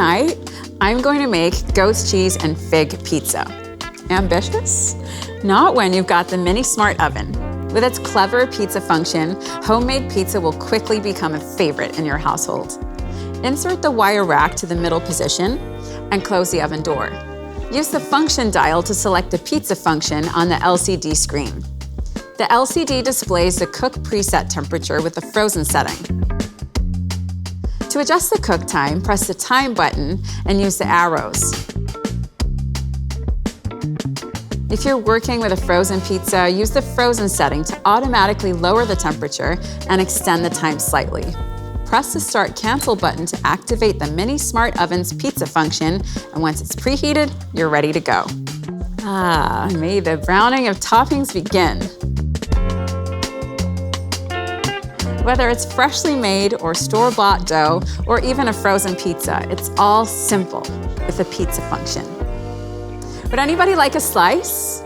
tonight, I'm going to make goat's cheese and fig pizza. Ambitious? Not when you've got the Mini Smart Oven. With its clever pizza function, homemade pizza will quickly become a favorite in your household. Insert the wire rack to the middle position and close the oven door. Use the function dial to select the pizza function on the LCD screen. The LCD displays the cook preset temperature with the frozen setting. To adjust the cook time, press the time button and use the arrows. If you're working with a frozen pizza, use the frozen setting to automatically lower the temperature and extend the time slightly. Press the Start Cancel button to activate the Mini Smart Oven's pizza function, and once it's preheated, you're ready to go. May the browning of toppings begin. Whether it's freshly made or store-bought dough, or even a frozen pizza, it's all simple with the pizza function. Would anybody like a slice?